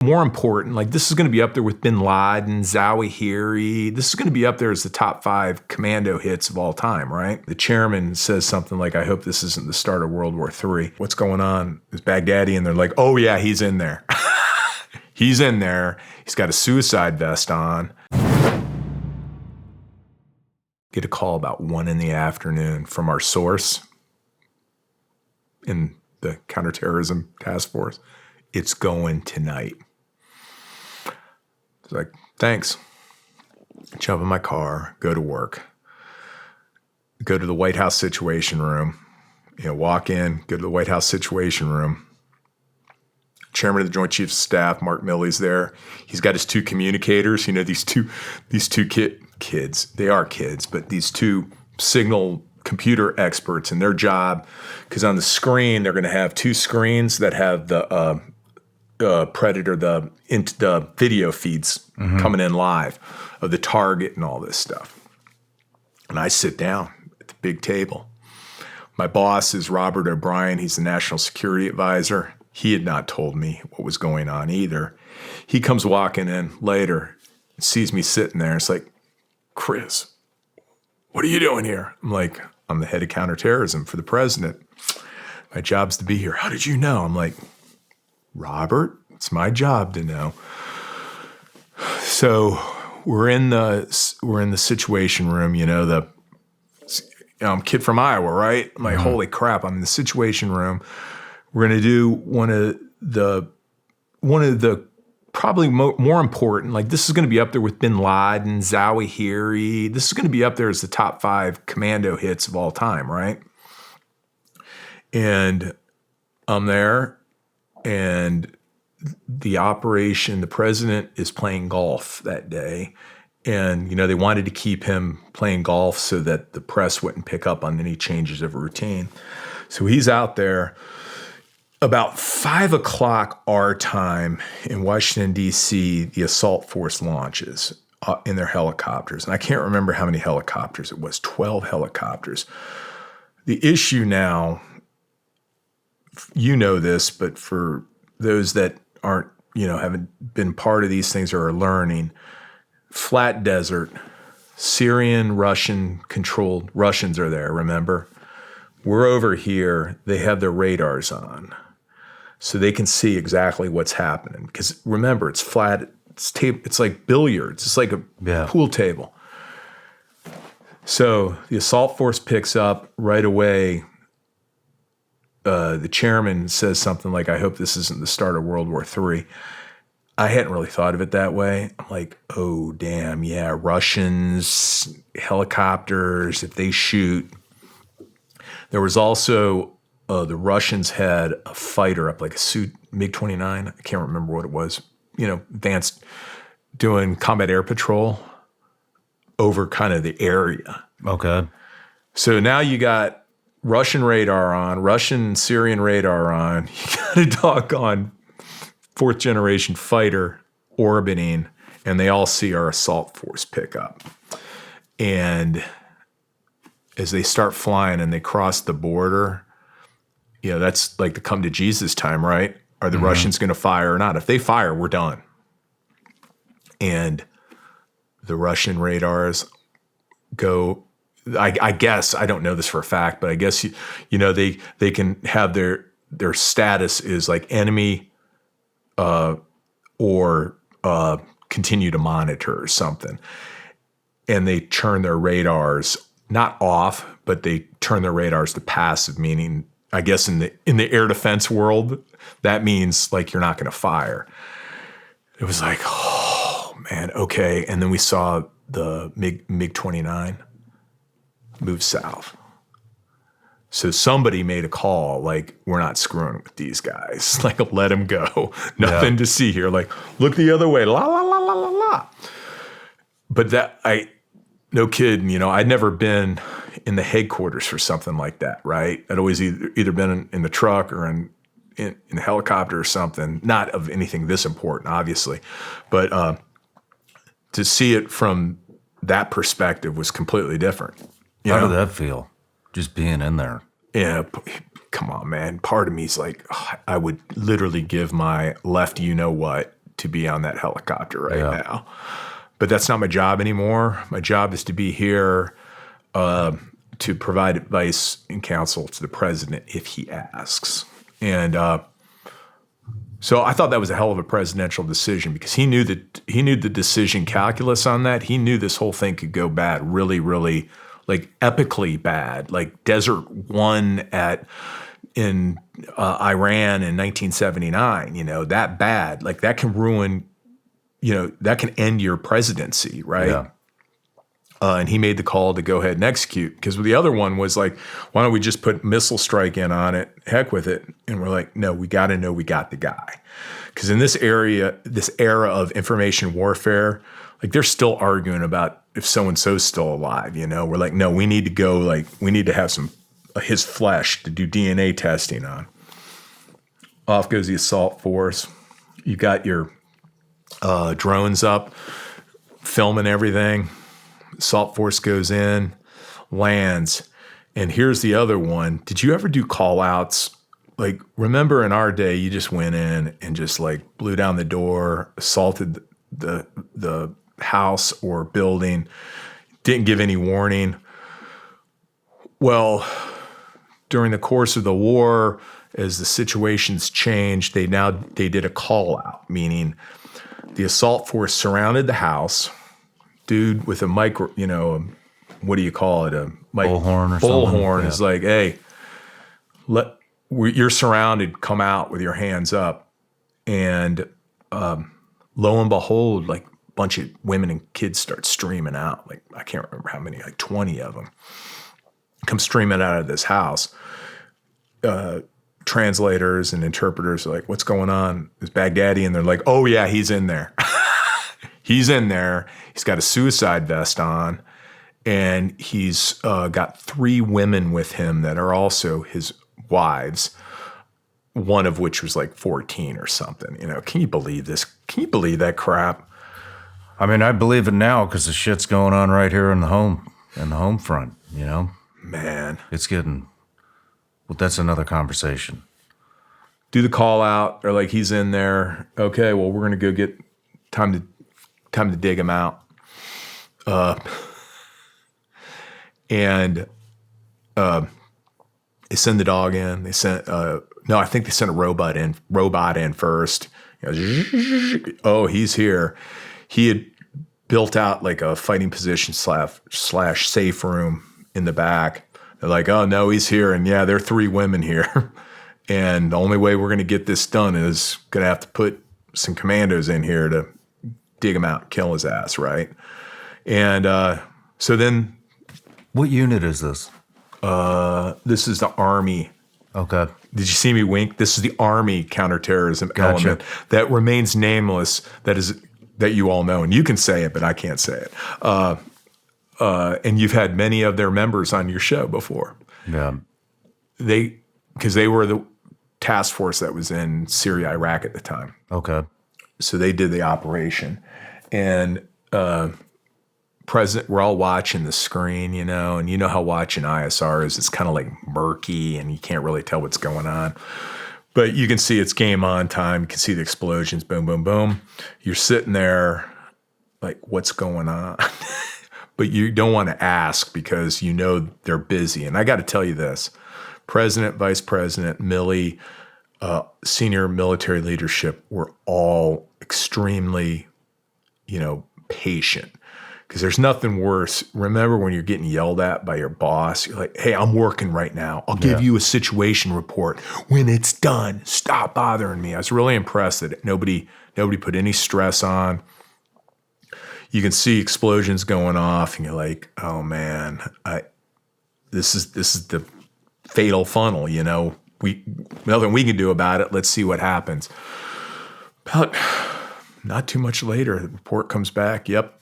more important, like this is going to be up there with Bin Laden, Zawahiri. This is going to be up there as the top 5 commando hits of all time, right? The chairman says something like, I hope this isn't the start of World War III. What's going on? Is Baghdadi? And they're like, oh yeah, he's in there. He's in there. He's got a suicide vest on. Get a call about 1 p.m. from our source in the counterterrorism task force. It's going tonight. It's like, thanks. Jump in my car, go to work. Go to the White House Situation Room. Walk in, go to the White House Situation Room. Chairman of the Joint Chiefs of Staff, Mark Milley's there. He's got his 2 communicators. These two kids. They are kids, but these 2 signal computer experts in their job, because on the screen they're going to have 2 screens that have the Predator, the video feeds coming in live of the target and all this stuff. And I sit down at the big table. My boss is Robert O'Brien. He's the National Security Advisor. He had not told me what was going on either. He comes walking in later, sees me sitting there. It's like, Chris, what are you doing here? I'm like, I'm the head of counterterrorism for the president. My job's to be here. How did you know? I'm like, Robert, it's my job to know. So we're in the Situation Room. I'm a kid from Iowa, right? I'm like, holy crap! I'm in the Situation Room. We're going to do one of the probably more important. Like this is going to be up there with Bin Laden, Zawahiri. This is going to be up there as the top 5 commando hits of all time, right? And I'm there. And the president is playing golf that day. And, they wanted to keep him playing golf so that the press wouldn't pick up on any changes of routine. So he's out there. About 5 o'clock our time in Washington, D.C., the assault force launches in their helicopters. And I can't remember how many helicopters it was, 12 helicopters. The issue now, this, but for those that aren't, haven't been part of these things or are learning, flat desert, Syrian, Russian-controlled, Russians are there, remember? We're over here, they have their radars on. So they can see exactly what's happening. Because remember, it's flat, it's like billiards, it's like a pool table. So the assault force picks up right away. The chairman says something like, I hope this isn't the start of World War III. I hadn't really thought of it that way. I'm like, oh, damn, yeah, Russians, helicopters, if they shoot. There was also, the Russians had a fighter up, like a suit, MiG-29, I can't remember what it was, advanced, doing combat air patrol over kind of the area. Okay. So now you got Russian radar on, Russian Syrian radar on. You got a doggone 4th generation fighter orbiting, and they all see our assault force pick up. And as they start flying and they cross the border, that's like the come to Jesus time, right? Are the Russians going to fire or not? If they fire, we're done. And the Russian radars go, I guess, I don't know this for a fact, but I guess, they can have their status is like enemy or continue to monitor or something. And they turn their radars, not off, but they turn their radars to passive, meaning, I guess in the air defense world, that means like you're not going to fire. It was like, oh man, okay. And then we saw the MiG-29 move south. So somebody made a call, like, we're not screwing with these guys. Like, let them go. Nothing to see here. Like, look the other way. La, la, la, la, la, la. But no kidding, I'd never been in the headquarters for something like that, right? I'd always either been in the truck or in a helicopter or something, not of anything this important, obviously. But to see it from that perspective was completely different. How did that feel, just being in there? Yeah, come on, man. Part of me is like, I would literally give my left you-know-what to be on that helicopter right now. But that's not my job anymore. My job is to be here to provide advice and counsel to the president if he asks. And so I thought that was a hell of a presidential decision because he knew the decision calculus on that. He knew this whole thing could go bad, really, really, like epically bad, like Desert One in Iran in 1979. You know, that bad, like that can ruin. You know, that can end your presidency, right? Yeah. And he made the call to go ahead and execute because the other one was like, why don't we just put missile strike in on it? Heck with it. And we're like, no, we got to know we got the guy. Because in this era of information warfare, like they're still arguing about if so-and-so's still alive, you know? We're like, no, we need to go, like, we need to have some his flesh to do DNA testing on. Off goes the assault force. You got your drones up, filming everything. Assault force goes in, lands. And here's the other one. Did you ever do call outs? Like, remember in our day, you just went in and just like blew down the door, assaulted the house or building, didn't give any warning. Well, during the course of the war, as the situations changed, they did a call out, meaning the assault force surrounded the house. Dude with a micro, you know, what do you call it? A bullhorn or something. Bullhorn is like, hey, you're surrounded. Come out with your hands up. And lo and behold, like a bunch of women and kids start streaming out. Like I can't remember how many, like 20 of them come streaming out of this house. Translators and interpreters are like, what's going on? Is Baghdadi? And they're like, oh yeah, he's in there. He's in there. He's got a suicide vest on, and he's got 3 women with him that are also his wives, one of which was like 14 or something. You know, can you believe this? Can you believe that crap? I mean, I believe it now because the shit's going on right here in the home front, you know? Man. It's getting, well, that's another conversation. Do the call out, or like he's in there. Okay, well, we're going to go get time to dig him out. And they send the dog in. They sent I think they sent a robot in first. You know, oh, he's here. He had built out like a fighting position slash safe room in the back. They're like, oh no, he's here. And yeah, there are 3 women here. And the only way we're going to get this done is going to have to put some commandos in here to dig him out, kill his ass, right? And so then... What unit is this? This is the Army. Okay. Did you see me wink? This is the Army counterterrorism element that remains nameless, that you all know. And you can say it, but I can't say it. And you've had many of their members on your show before. Yeah. Because they were the task force that was in Syria, Iraq at the time. Okay. So they did the operation. And we're all watching the screen, you know, and you know how watching ISR is. It's kind of like murky and you can't really tell what's going on. But you can see it's game on time. You can see the explosions, boom, boom, boom. You're sitting there like, what's going on? But you don't want to ask because you know they're busy. And I got to tell you this, President, Vice President, Milley, senior military leadership were all extremely, you know, patient. Because there's nothing worse. Remember when you're getting yelled at by your boss? You're like, hey, I'm working right now. I'll give you a situation report. When it's done, stop bothering me. I was really impressed that nobody put any stress on. You can see explosions going off, and you're like, oh man, this is the fatal funnel, you know. Nothing we can do about it. Let's see what happens. About not too much later, the report comes back. Yep.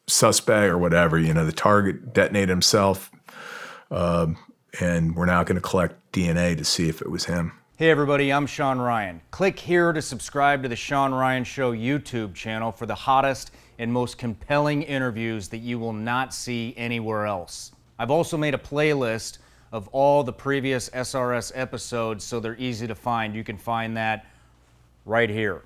Suspect or whatever, you know, the target detonated himself, and we're now going to collect DNA to see if it was him. Hey everybody, I'm Shawn Ryan. Click here to subscribe to the Shawn Ryan Show YouTube channel for the hottest and most compelling interviews that you will not see anywhere else. I've also made a playlist of all the previous SRS episodes so they're easy to find. You can find that right here.